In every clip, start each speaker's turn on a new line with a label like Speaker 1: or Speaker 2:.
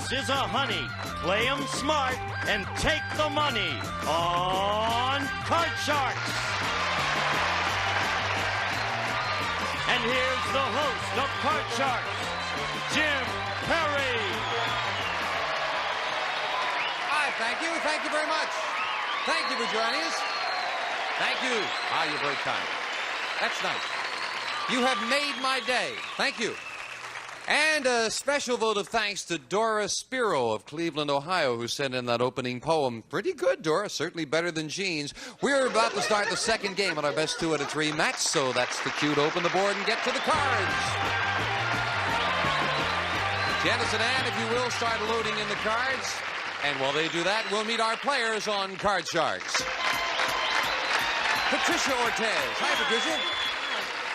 Speaker 1: This is a honey. Play 'em smart and take the money on Card Sharks. And here's the host of Card Sharks, Jim Perry.
Speaker 2: Hi, thank you. Thank you very much. Thank you for joining us. Thank you. Ah, you're very kind. That's nice. You have made my day. Thank you. And a special vote of thanks to Dora Spiro of Cleveland, Ohio, who sent in that opening poem. Pretty good, Dora. Certainly better than Gene's. We're about to start the second game on our best 2 out of 3 match, so that's the cue to open the board and get to the cards. Janice and Ann, if you will, start loading in the cards. And while they do that, we'll meet our players on Card Sharks. Patricia Ortez. Hi, Patricia.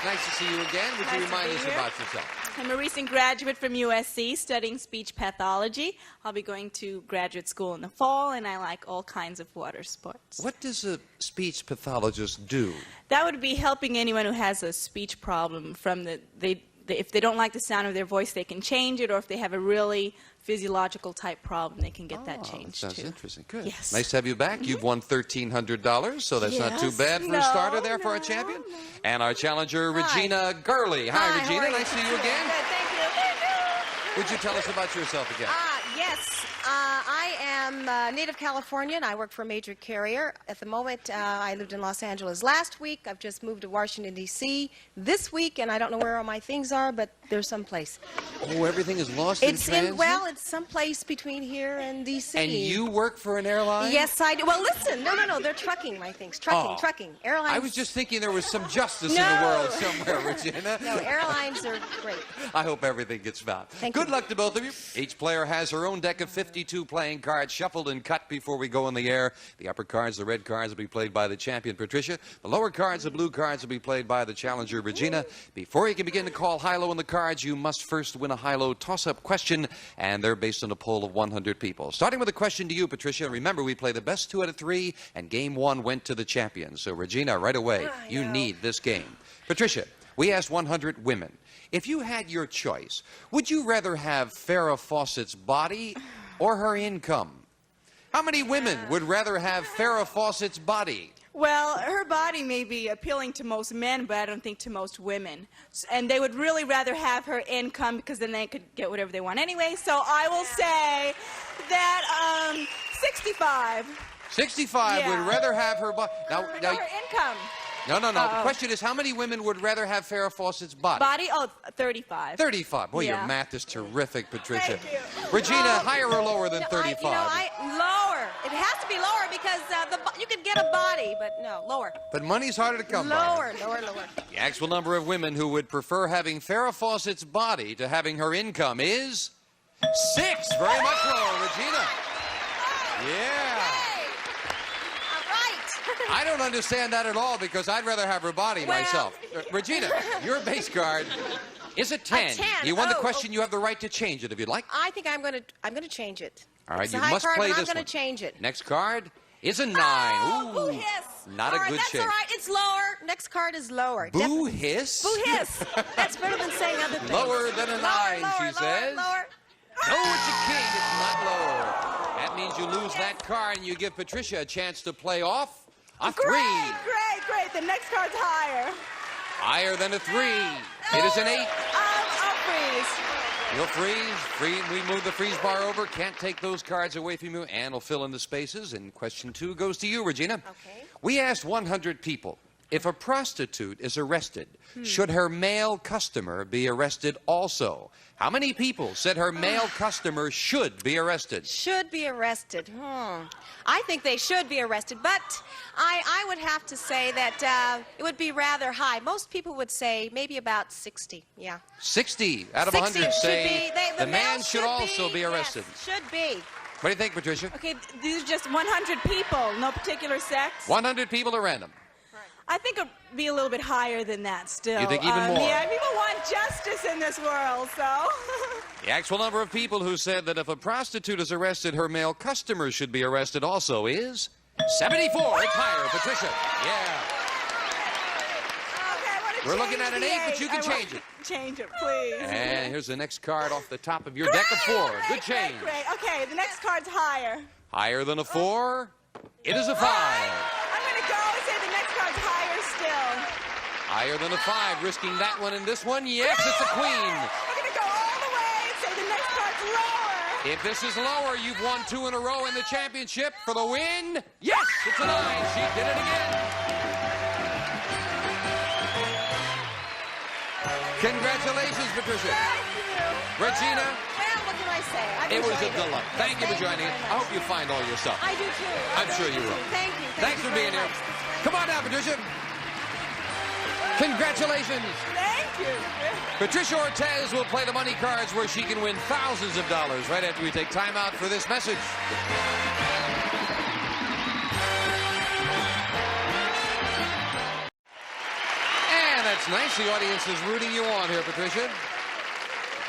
Speaker 2: Nice to see you again. Would you remind us about yourself?
Speaker 3: I'm a recent graduate from USC studying speech pathology. I'll be going to graduate school in the fall, and I like all kinds of water sports.
Speaker 2: What does a speech pathologist do?
Speaker 3: That would be helping anyone who has a speech problem from if they don't like the sound of their voice, they can change it, or if they have a really physiological type problem, they can get that changed
Speaker 2: sounds
Speaker 3: too.
Speaker 2: Interesting. Good.
Speaker 3: Yes.
Speaker 2: Nice to have you back. You've won $1,300, so that's not too bad for a starter there for our champion.
Speaker 3: No.
Speaker 2: And our challenger, Regina Gurley. Hi, Regina. Nice to see you again.
Speaker 4: Good, thank you.
Speaker 2: Would you tell us about yourself again?
Speaker 4: Yes, I am native Californian. I work for a major carrier. At the moment, I lived in Los Angeles last week. I've just moved to Washington, D.C. this week, and I don't know where all my things are, but they're someplace.
Speaker 2: Oh, everything is lost in transit?
Speaker 4: Well, it's someplace between here and D.C.
Speaker 2: And you work for an airline?
Speaker 4: Yes, I do. Well, listen. No. They're trucking my things. Trucking. Airlines.
Speaker 2: I was just thinking there was some justice in the world somewhere, Regina.
Speaker 4: No, airlines are great.
Speaker 2: I hope everything gets found. Good luck to both of you. Each player has her own deck of 52 playing cards, shuffled and cut before we go in the air. The upper cards, the red cards, will be played by the champion, Patricia. The lower cards, the blue cards, will be played by the challenger, Regina. Before you can begin to call high-low on the cards, you must first win a high-low toss-up question, and they're based on a poll of 100 people. Starting with a question to you, Patricia. Remember, we play the best 2 out of 3, and game 1 went to the champion. So, Regina, right away, you need this game. Patricia, we asked 100 women. If you had your choice, would you rather have Farrah Fawcett's body or her income? How many women would rather have Farrah Fawcett's body?
Speaker 3: Well, her body may be appealing to most men, but I don't think to most women. And they would really rather have her income because then they could get whatever they want anyway. So I will say that 65.
Speaker 2: 65 would rather have her body. Now,
Speaker 3: her income.
Speaker 2: No. The question is, how many women would rather have Farrah Fawcett's body?
Speaker 3: Oh, 35.
Speaker 2: 35. Boy, your math is terrific, Patricia.
Speaker 3: Thank you.
Speaker 2: Regina, higher or lower than 35?
Speaker 4: Lower. It has to be lower because you could get a body, but no, lower.
Speaker 2: But money's harder to come by.
Speaker 4: Lower.
Speaker 2: The actual number of women who would prefer having Farrah Fawcett's body to having her income is 6. Very much lower, Regina. Yeah. I don't understand that at all because I'd rather have her body myself. Regina, your base card is a 10.
Speaker 4: A 10.
Speaker 2: You won the question. You have the right to change it if you'd like.
Speaker 4: I think I'm going to change it.
Speaker 2: All right,
Speaker 4: it's
Speaker 2: you
Speaker 4: a high
Speaker 2: must
Speaker 4: card,
Speaker 2: play
Speaker 4: but
Speaker 2: this
Speaker 4: I'm going
Speaker 2: one.
Speaker 4: to change it.
Speaker 2: Next card is a 9.
Speaker 4: Oh,
Speaker 2: Ooh,
Speaker 4: boo hiss.
Speaker 2: Not a good
Speaker 4: that's
Speaker 2: shape.
Speaker 4: all right. It's lower. Next card is lower.
Speaker 2: Boo hiss?
Speaker 4: Boo hiss. That's better than saying other things.
Speaker 2: Lower than a 9, she says.
Speaker 4: Lower.
Speaker 2: No, it's a king. It's not lower. That means you lose that card and you give Patricia a chance to play off a 3.
Speaker 3: Great. The next card's higher.
Speaker 2: Higher than a 3. It is an 8.
Speaker 3: I'll freeze.
Speaker 2: You'll freeze. We move the freeze bar over. Can't take those cards away from you. Ann will fill in the spaces. And question 2 goes to you, Regina.
Speaker 4: Okay.
Speaker 2: We asked 100 people, if a prostitute is arrested, should her male customer be arrested also? How many people said her male customer should be arrested?
Speaker 4: Should be arrested. I think they should be arrested, but I would have to say that it would be rather high. Most people would say maybe about 60. Yeah.
Speaker 2: 60 out of 100 say the man should also be arrested.
Speaker 4: Yes, should be.
Speaker 2: What do you think, Patricia?
Speaker 3: Okay, these are just 100 people, no particular sex.
Speaker 2: 100 people at random.
Speaker 3: I think it'd be a little bit higher than that still.
Speaker 2: You think even more?
Speaker 3: Yeah, people want justice in this world, so.
Speaker 2: The actual number of people who said that if a prostitute is arrested, her male customers should be arrested also is 74. It's higher, Patricia. Yeah.
Speaker 3: Okay, what
Speaker 2: We're looking at an 8, but you can change it.
Speaker 3: Change it, please.
Speaker 2: And here's the next card off the top of your deck of 4. Good change.
Speaker 3: Great. Okay, the next card's higher.
Speaker 2: Higher than a 4. It is a 5.
Speaker 3: I'm going to go and say the next card's higher still.
Speaker 2: Higher than a 5. Risking that one and this one. Yes, it's a queen.
Speaker 3: I'm going to go all the way and say the next card's lower.
Speaker 2: If this is lower, you've won 2 in a row in the championship for the win. Yes, it's a 9. She did it again. Congratulations, Patricia.
Speaker 3: Thank you.
Speaker 2: Regina.
Speaker 4: Well, what can I say?
Speaker 2: It was a delight. Thank you for joining us. I hope you find all your stuff.
Speaker 4: I do too.
Speaker 2: I'm sure you will.
Speaker 4: Thank you.
Speaker 2: Thanks for being here. Come on down, Patricia. Congratulations.
Speaker 3: Thank you.
Speaker 2: Patricia Ortez will play the money cards where she can win thousands of dollars right after we take time out for this message. And that's nice. The audience is rooting you on here, Patricia.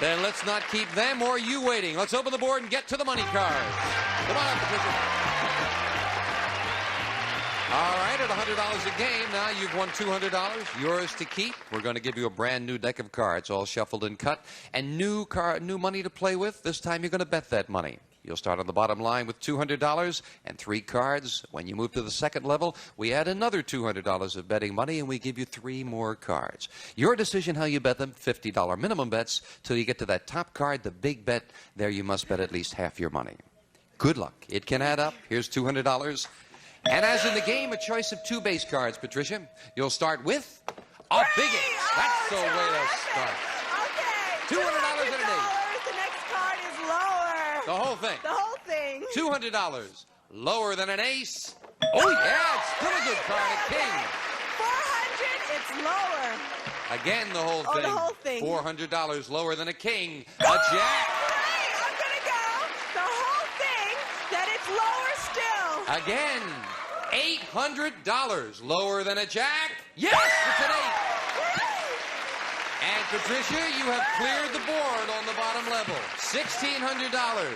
Speaker 2: Then let's not keep them or you waiting. Let's open the board and get to the money cards. Come on up, Patricia. All right, at $100 a game, now you've won $200, yours to keep. We're going to give you a brand new deck of cards, all shuffled and cut, and new money to play with. This time you're going to bet that money. You'll start on the bottom line with $200 and 3 cards. When you move to the second level, we add another $200 of betting money, and we give you 3 more cards. Your decision how you bet them, $50 minimum bets, till you get to that top card, the big bet. There you must bet at least half your money. Good luck. It can add up. Here's $200. And as in the game, a choice of 2 base cards, Patricia. You'll start with a biggie. That's the way to start.
Speaker 3: Okay.
Speaker 2: $200 and an 8.
Speaker 3: The next card is lower.
Speaker 2: The whole thing.
Speaker 3: The whole thing.
Speaker 2: $200. Lower than an ace. Oh, yeah, it's still a good card, a king.
Speaker 3: 400, it's lower.
Speaker 2: Again, the whole thing.
Speaker 3: Oh, the whole thing.
Speaker 2: $400 lower than a king. A jack.
Speaker 3: Great, I'm going to go the whole thing that it's lower still.
Speaker 2: Again, $800 lower than a jack. Yes, it's an 8. And Patricia, you have cleared the board on the bottom level. $1,600.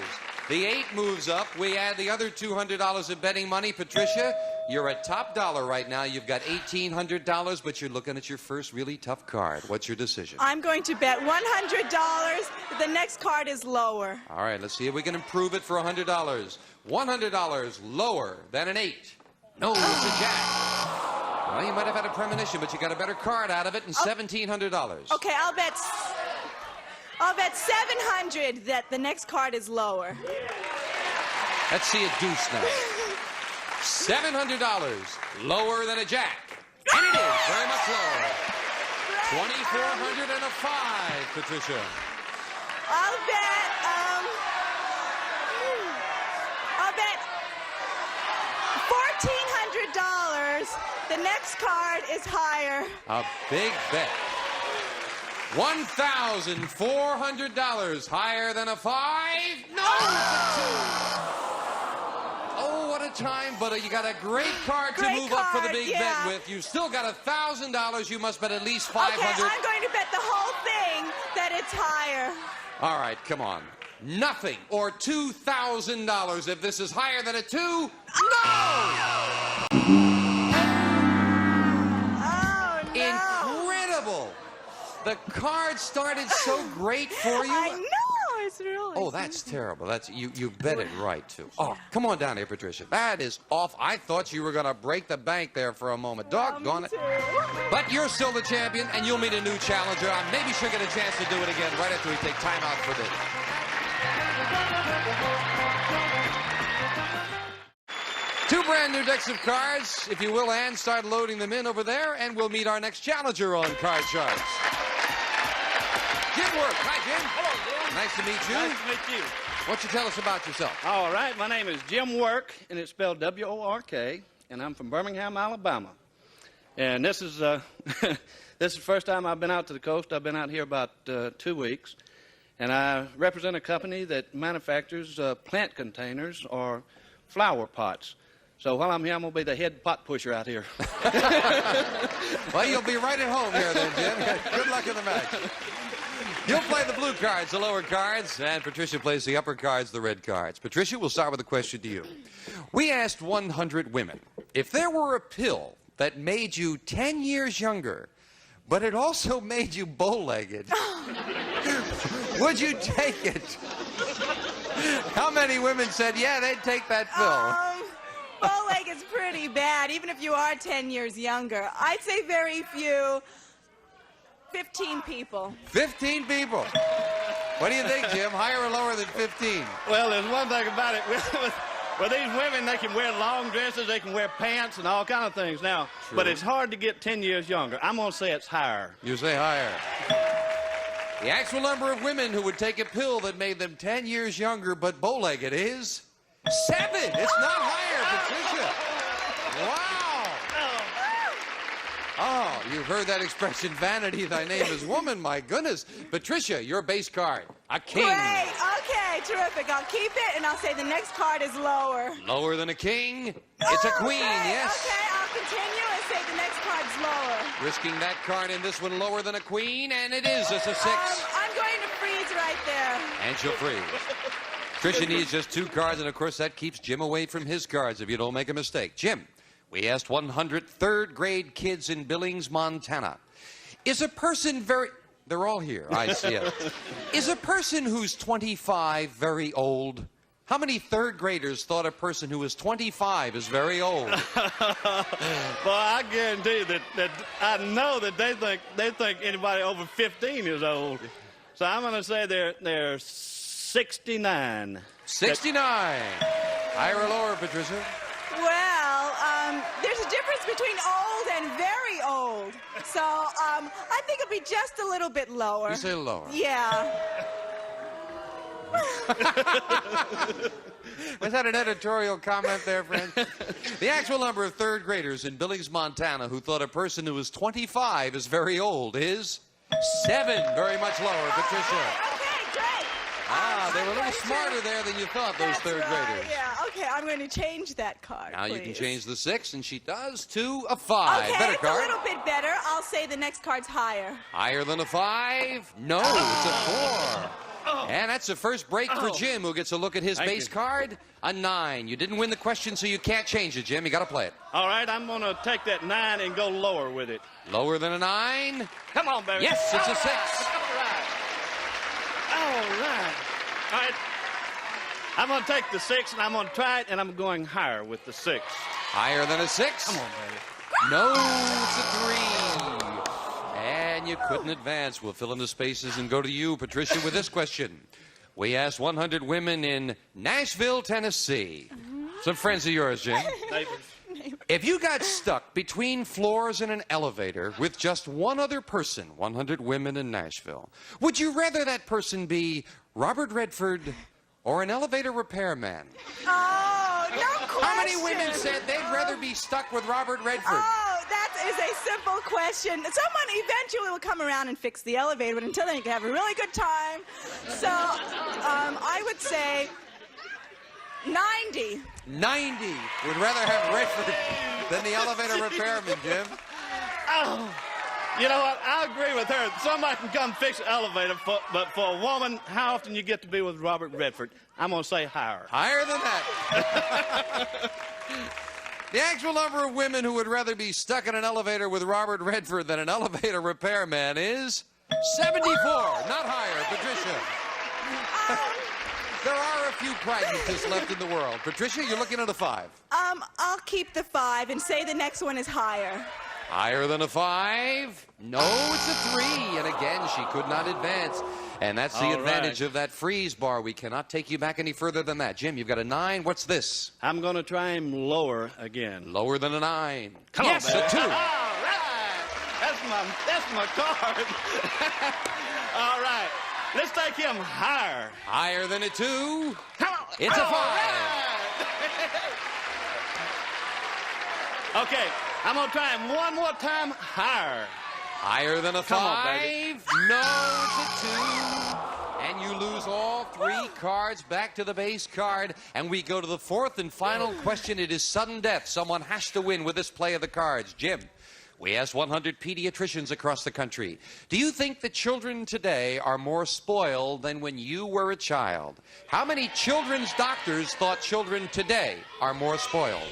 Speaker 2: The 8 moves up. We add the other $200 of betting money. Patricia, you're at top dollar right now. You've got $1,800, but you're looking at your first really tough card. What's your decision?
Speaker 3: I'm going to bet $100. The next card is lower.
Speaker 2: All right, let's see if we can improve it for $100. $100 lower than an 8. No, it's a jack. Well, you might have had a premonition, but you got a better card out of it, and $1,700.
Speaker 3: Okay, I'll bet 700 that the next card is lower.
Speaker 2: Let's see a deuce now. $700 lower than a jack. And it is very much lower. $2,400 and a 5, Patricia.
Speaker 3: I'll bet $1,400. The next card is higher.
Speaker 2: A big bet. $1,400 higher than a 5. No, it's a 2. Oh, what a time, but you got a great card to move up for the big bet with. You've still got $1,000. You must bet at least $500.
Speaker 3: Okay, I'm going to bet the whole thing that it's higher.
Speaker 2: All right, come on. Nothing or $2,000 if this is higher than a 2. No!
Speaker 3: Oh, no.
Speaker 2: Incredible. The card started so great for you.
Speaker 3: I know, it's really.
Speaker 2: Oh, that's terrible. That's you bet it right too. Oh, come on down here, Patricia. That is off. I thought you were going to break the bank there for a moment. Doggone it. But you're still the champion, and you'll meet a new challenger. Maybe she'll get a chance to do it again right after we take time out for this. Two brand new decks of cards. If you will, Ann, start loading them in over there, and we'll meet our next challenger on Card Sharks. Jim Work. Hi, Jim.
Speaker 5: Hello, Jim.
Speaker 2: Nice to meet you.
Speaker 5: Nice to meet you.
Speaker 2: Why don't you tell us about yourself?
Speaker 5: All right, my name is Jim Work, and it's spelled W-O-R-K, and I'm from Birmingham, Alabama. And this is this is the first time I've been out to the coast. I've been out here about 2 weeks, and I represent a company that manufactures plant containers or flower pots. So while I'm here, I'm going to be the head pot pusher out here.
Speaker 2: Well, you'll be right at home here then, Jim. Good luck in the match. You'll play the blue cards, the lower cards, and Patricia plays the upper cards, the red cards. Patricia, we'll start with a question to you. We asked 100 women, if there were a pill that made you 10 years younger, but it also made you bow-legged. Would you take it? How many women said, yeah, they'd take that pill?
Speaker 3: Bow-leg is pretty bad, even if you are 10 years younger. I'd say very few. 15 people.
Speaker 2: 15 people. What do you think, Jim? Higher or lower than 15?
Speaker 5: Well, there's one thing about it. With these women, they can wear long dresses, they can wear pants and all kind of things now.
Speaker 2: True.
Speaker 5: But it's hard to get 10 years younger. I'm going to say it's higher.
Speaker 2: You say higher. The actual number of women who would take a pill that made them 10 years younger but bow-legged is 7. It's not higher, Patricia. Wow. Oh, you've heard that expression, vanity, thy name is woman. My goodness. Patricia, your base card, a king.
Speaker 3: Great. Okay, terrific. I'll keep it, and I'll say the next card is lower.
Speaker 2: Lower than a king? It's a queen, yes.
Speaker 3: Okay, I'll continue and say the next card's lower.
Speaker 2: Risking that card in this one lower than a queen, and it is. It's a 6.
Speaker 3: I'm going to freeze right there.
Speaker 2: And she'll freeze. Tricia needs just 2 cards, and of course that keeps Jim away from his cards if you don't make a mistake. Jim, we asked 100 third-grade kids in Billings, Montana. Is a person very... They're all here. I see it. Is a person who's 25 very old? How many third graders thought a person who is 25 is very old?
Speaker 5: Well, I guarantee that I know that they think anybody over 15 is old. So I'm going to say they're 69.
Speaker 2: 69. Higher or lower, Patricia?
Speaker 3: Well, there's a difference between old and very old. So I think it'll be just a little bit lower.
Speaker 2: You say lower.
Speaker 3: Yeah.
Speaker 2: Was that an editorial comment there, friend? The actual number of third graders in Billings, Montana who thought a person who was 25 is very old is 7. Very much lower, Patricia.
Speaker 3: Okay, great.
Speaker 2: They were a little smarter there than you thought, those third graders.
Speaker 3: Yeah, okay, I'm going to change that card,
Speaker 2: Now
Speaker 3: please.
Speaker 2: you can change the 6, and she does, to a 5.
Speaker 3: Okay,
Speaker 2: Better
Speaker 3: it's
Speaker 2: card.
Speaker 3: a little bit better. I'll say the next card's higher.
Speaker 2: Higher than a 5? No, it's a 4. And that's the first break for Jim, who gets a look at his
Speaker 5: Thank
Speaker 2: base
Speaker 5: you.
Speaker 2: card. A 9. You didn't win the question, so you can't change it, Jim. You got to play it.
Speaker 5: All right, I'm going to take that 9 and go lower with it.
Speaker 2: Lower than a 9?
Speaker 5: Come on, baby.
Speaker 2: Yes, it's a 6.
Speaker 5: All right. All right. I'm going to take the 6, and I'm going to try it, and I'm going higher with the 6.
Speaker 2: Higher than a 6?
Speaker 5: Come on, baby.
Speaker 2: No, it's a 3. And you couldn't advance. We'll fill in the spaces and go to you, Patricia, with this question. We asked 100 women in Nashville, Tennessee. Some friends of yours, Jim. If you got stuck between floors in an elevator with just one other person, 100 women in Nashville, would you rather that person be Robert Redford or an elevator repairman?
Speaker 3: Oh, no question.
Speaker 2: How many women said they'd rather be stuck with Robert Redford?
Speaker 3: Oh, that is a simple question. Someone eventually will come around and fix the elevator, but until then, you can have a really good time. So, I would say 90.
Speaker 2: 90 would rather have Redford than the elevator repairman, Jim.
Speaker 5: Oh, you know what? I agree with her. Somebody can come fix the elevator, but for a woman, how often you get to be with Robert Redford? I'm going to say higher.
Speaker 2: Higher than that. The actual number of women who would rather be stuck in an elevator with Robert Redford than an elevator repairman is 74. Not higher, Patricia. There are a few pragmatists left in the world. Patricia, you're looking at a 5.
Speaker 3: I'll keep the 5 and say the next one is higher.
Speaker 2: Higher than a 5? No, it's a 3. And again, she could not advance. And that's the advantage of that freeze bar. We cannot take you back any further than that. Jim, you've got a 9. What's this?
Speaker 5: I'm going to try him lower again.
Speaker 2: Lower than a 9.
Speaker 5: Come
Speaker 2: yes,
Speaker 5: on, baby.
Speaker 2: a 2.
Speaker 5: All right. That's my card. All right. Let's take him higher.
Speaker 2: Higher than a 2.
Speaker 5: Come on.
Speaker 2: It's a 5.
Speaker 5: Okay, I'm going to try him one more time higher.
Speaker 2: Higher than a 5?
Speaker 5: Come on, baby.
Speaker 2: No, it's a 2. And you lose all 3 cards back to the base card. And we go to the 4th and final question. It is sudden death. Someone has to win with this play of the cards. Jim, we asked 100 pediatricians across the country. Do you think that children today are more spoiled than when you were a child? How many children's doctors thought children today are more spoiled?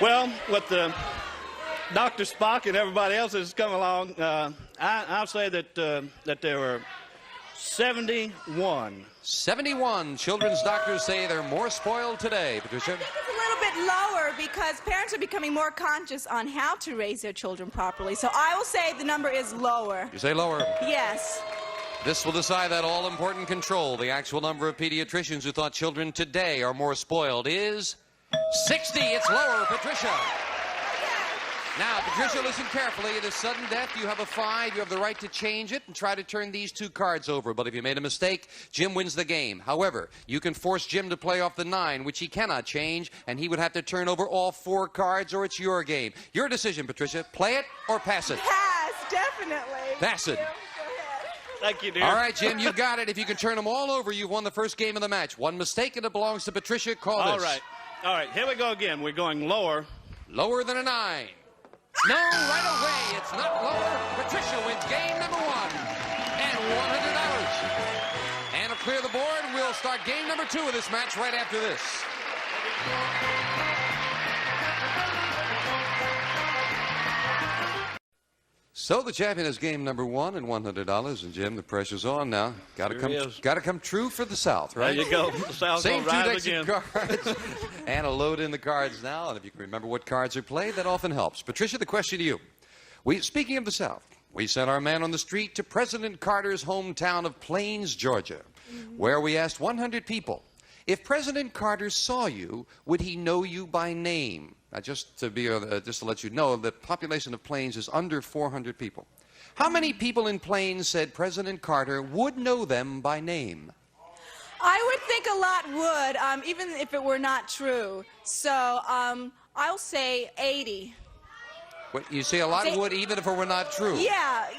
Speaker 5: Well, with Dr. Spock and everybody else that's come along, I'll say that there were 71.
Speaker 2: 71 children's doctors say they're more spoiled today. Patricia?
Speaker 3: I think it's a little bit lower because parents are becoming more conscious on how to raise their children properly. So I will say the number is lower.
Speaker 2: You say lower?
Speaker 3: Yes.
Speaker 2: This will decide that all-important control. The actual number of pediatricians who thought children today are more spoiled is 60. It's lower, Patricia. Now, Patricia, listen carefully. It is sudden death. You have a 5. You have the right to change it and try to turn these 2 cards over. But if you made a mistake, Jim wins the game. However, you can force Jim to play off the 9, which he cannot change, and he would have to turn over all 4 cards, or it's your game. Your decision, Patricia. Play it or pass it?
Speaker 3: Pass, definitely.
Speaker 2: Pass it.
Speaker 5: Thank you, dear.
Speaker 2: All right, Jim, you got it. If you can turn them all over, you've won the first game of the match. One mistake, and it belongs to Patricia. Call this.
Speaker 5: All right, here we go again. We're going lower.
Speaker 2: Lower than a 9. No, right away. It's not lower. Patricia wins game number 1 and $100. And to clear the board, we'll start game number 2 of this match right after this. So the champion is game number 1 and $100. And Jim, the pressure's on now. Got to come true for the South, right?
Speaker 5: There you go. The South
Speaker 2: Same
Speaker 5: will
Speaker 2: 2
Speaker 5: rise
Speaker 2: decks
Speaker 5: again.
Speaker 2: of cards. And a load in the cards now. And if you can remember what cards are played, that often helps. Patricia, the question to you. Speaking of the South, we sent our man on the street to President Carter's hometown of Plains, Georgia, where we asked 100 people, if President Carter saw you, would he know you by name? Now, just to let you know, the population of Plains is under 400 people. How many people in Plains said President Carter would know them by name?
Speaker 3: I would think a lot would, even if it were not true. So I'll say 80.
Speaker 2: What, you say a lot would, even if it were not true?
Speaker 3: Yeah.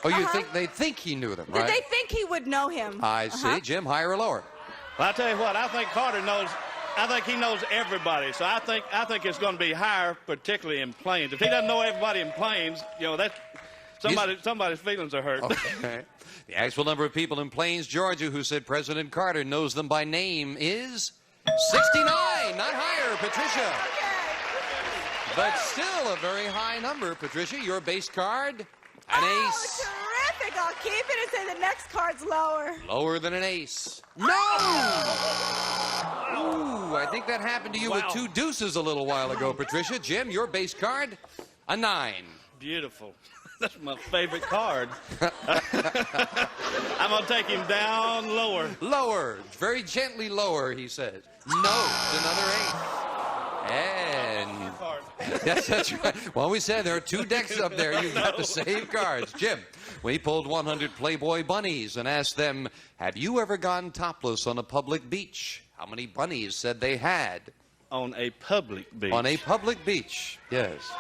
Speaker 2: You think they think he knew them, right?
Speaker 3: They think he would know him.
Speaker 2: I see. Jim, higher or lower?
Speaker 5: Well, I'll tell you what, I think Carter knows. I think he knows everybody, so I think it's going to be higher, particularly in Plains. If he doesn't know everybody in Plains, you know, that's somebody's feelings are hurt.
Speaker 2: Okay. The actual number of people in Plains, Georgia, who said President Carter knows them by name is 69. Not higher, Patricia. But still a very high number, Patricia. Your base card, an ace.
Speaker 3: Terrific. I'll keep it and say the next card's lower.
Speaker 2: Lower than an ace. No! Ooh, I think that happened to you with 2 deuces a little while ago, Patricia. Jim, your base card, a 9.
Speaker 5: Beautiful. That's my favorite card. I'm going to take him down lower.
Speaker 2: Lower. Very gently lower, he says. No, it's another 8. And yes, that's right. Well, we said there are 2 decks up there. You've got to save cards. Jim, we pulled 100 Playboy bunnies and asked them, have you ever gone topless on a public beach? How many bunnies said they had?
Speaker 5: On a public beach.
Speaker 2: On a public beach, yes.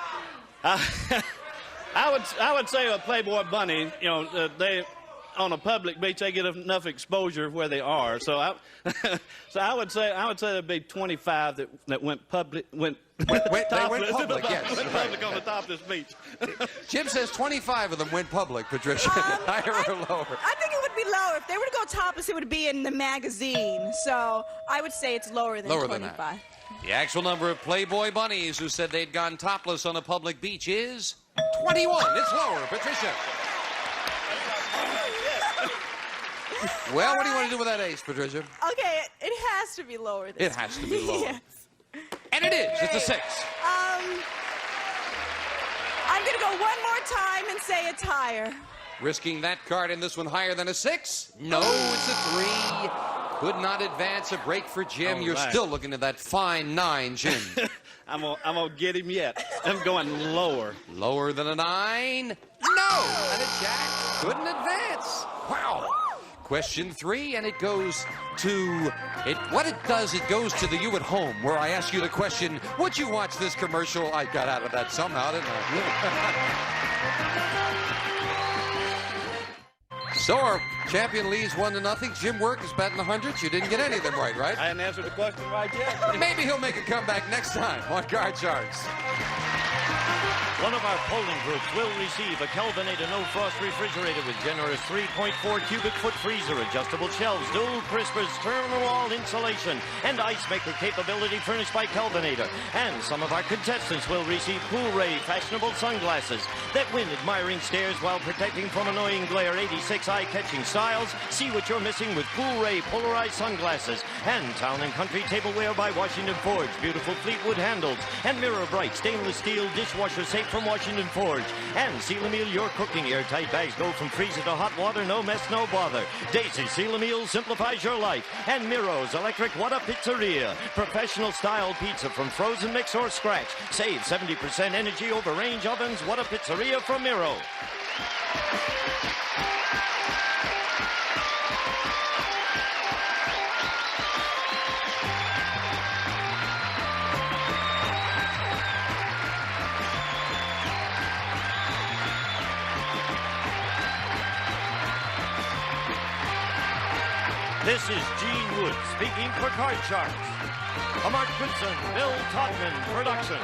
Speaker 5: I would say a Playboy bunny, you know, they on a public beach they get enough exposure where they are. So I would say there'd be 25 that went public
Speaker 2: They went public, yes.
Speaker 5: Went public on the top of this beach.
Speaker 2: Jim says 25 of them went public, Patricia. Higher or lower?
Speaker 3: I think it would be lower. If they were to go topless, it would be in the magazine. So I would say it's lower than 25.
Speaker 2: Than that. The actual number of Playboy bunnies who said they'd gone topless on a public beach is 21. It's lower, Patricia. Well, what do you want to do with that ace, Patricia?
Speaker 3: Okay, it has to be lower this
Speaker 2: It has to be lower.
Speaker 3: Yes.
Speaker 2: And it is. It's a 6.
Speaker 3: I'm going to go one more time and say it's higher.
Speaker 2: Risking that card in this one higher than a 6? No, it's a 3. Could not advance. A break for Jim. You're still looking at that fine 9, Jim.
Speaker 5: I'm gonna get him yet. I'm going lower.
Speaker 2: Lower than a 9? No! And a jack. Couldn't advance. Wow. Question 3, and it goes to what it does, it goes to the you at home, where I ask you the question, would you watch this commercial? I got out of that somehow, didn't I? So our champion leads 1-0. Jim Work is batting 100. You didn't get any of them right?
Speaker 5: I hadn't answered the question right yet.
Speaker 2: Maybe he'll make a comeback next time on Card Sharks.
Speaker 1: One of our polling groups will receive a Kelvinator No Frost refrigerator with generous 3.4 cubic foot freezer, adjustable shelves, dual crispers, terminal wall insulation, and ice maker capability furnished by Kelvinator. And some of our contestants will receive Cool Ray fashionable sunglasses that win admiring stares while protecting from annoying glare. 86 eye-catching styles. See what you're missing with Cool Ray polarized sunglasses. And Town and Country tableware by Washington Forge. Beautiful Fleetwood handles. And Mirror Bright stainless steel dishwasher safe from Washington Forge. And Seal a Meal, your cooking. Airtight bags go from freezer to hot water. No mess, no bother. Daisy Seal a Meal simplifies your life. And Miro's Electric What a Pizzeria. Professional style pizza from frozen mix or scratch. Save 70% energy over range ovens. What a Pizzeria from Miro. This is Gene Wood speaking for Card Sharks. A Mark Goodson-Bill Todman production.